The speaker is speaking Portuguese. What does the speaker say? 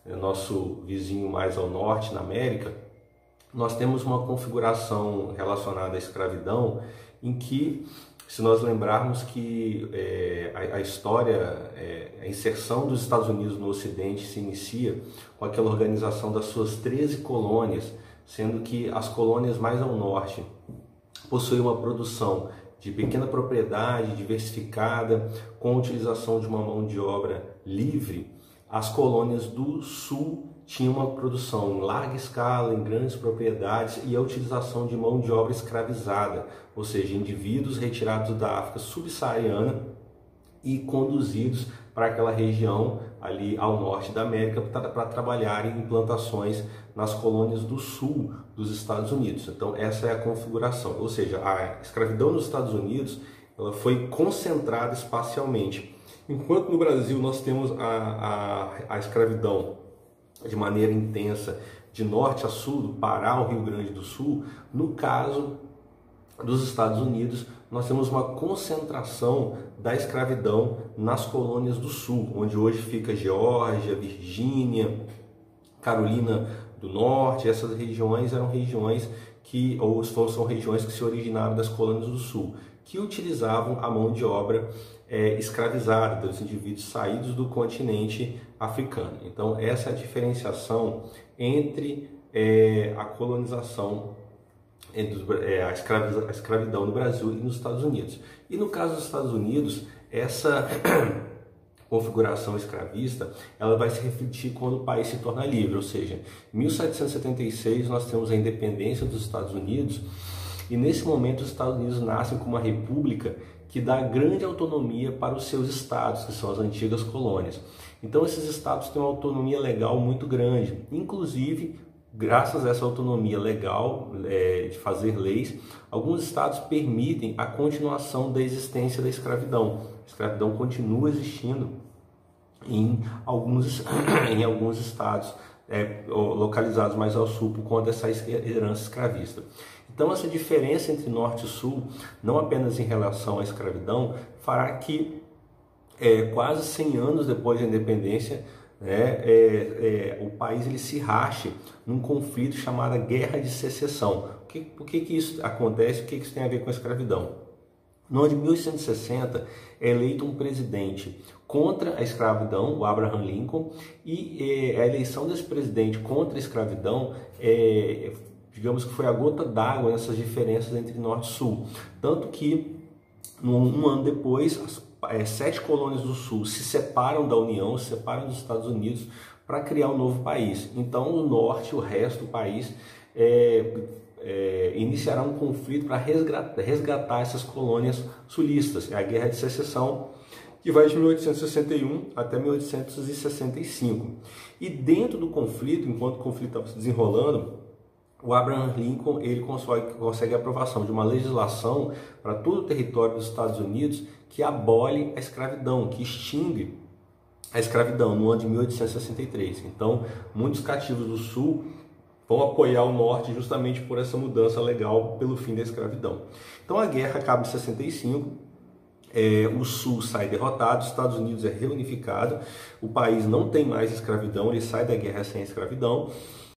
nosso vizinho mais ao norte, na América, nós temos uma configuração relacionada à escravidão em que, se nós lembrarmos que a história, a inserção dos Estados Unidos no Ocidente se inicia com aquela organização das suas 13 colônias, sendo que as colônias mais ao norte possuem uma produção de pequena propriedade, diversificada, com a utilização de uma mão de obra livre. As colônias do sul tinham uma produção em larga escala, em grandes propriedades, e a utilização de mão de obra escravizada, ou seja, indivíduos retirados da África subsaariana e conduzidos para aquela região ali ao norte da América para trabalhar em plantações nas colônias do sul dos Estados Unidos. Então essa é a configuração, ou seja, a escravidão nos Estados Unidos ela foi concentrada espacialmente, enquanto no Brasil nós temos a escravidão de maneira intensa de norte a sul, do Pará ao Rio Grande do Sul. No caso dos Estados Unidos, nós temos uma concentração da escravidão nas colônias do sul, onde hoje fica Geórgia, Virgínia, Carolina do Norte. Essas regiões eram regiões que, ou são regiões que se originaram das colônias do sul, que utilizavam a mão de obra escravizada dos indivíduos saídos do continente africano. Então essa é a diferenciação entre a colonização, a escravidão no Brasil e nos Estados Unidos. E no caso dos Estados Unidos, essa configuração escravista ela vai se refletir quando o país se torna livre, ou seja, em 1776 nós temos a independência dos Estados Unidos, e nesse momento os Estados Unidos nascem como uma república que dá grande autonomia para os seus estados, que são as antigas colônias. Então esses estados têm uma autonomia legal muito grande, inclusive graças a essa autonomia legal de fazer leis, alguns estados permitem a continuação da existência da escravidão. A escravidão continua existindo em alguns estados localizados mais ao sul por conta dessa herança escravista. Então essa diferença entre norte e sul, não apenas em relação à escravidão, fará que quase 100 anos depois da independência, o país ele se rache num conflito chamado Guerra de Secessão. Por que isso acontece? O que isso tem a ver com a escravidão? No ano de 1860 é eleito um presidente contra a escravidão, o Abraham Lincoln, e a eleição desse presidente contra a escravidão digamos que foi a gota d'água nessas diferenças entre norte e sul. Tanto que, um ano depois, as 7 colônias do sul se separam da União, se separam dos Estados Unidos para criar um novo país. Então, o norte, o resto do país, iniciará um conflito para resgatar essas colônias sulistas. É a Guerra de Secessão, que vai de 1861 até 1865. E dentro do conflito, enquanto o conflito estava se desenrolando, o Abraham Lincoln ele consegue a aprovação de uma legislação para todo o território dos Estados Unidos que abole a escravidão, que extingue a escravidão no ano de 1863. Então, muitos cativos do Sul vão apoiar o Norte justamente por essa mudança legal pelo fim da escravidão. Então, a guerra acaba em 65. O Sul sai derrotado, os Estados Unidos é reunificado, o país não tem mais escravidão, ele sai da guerra sem escravidão.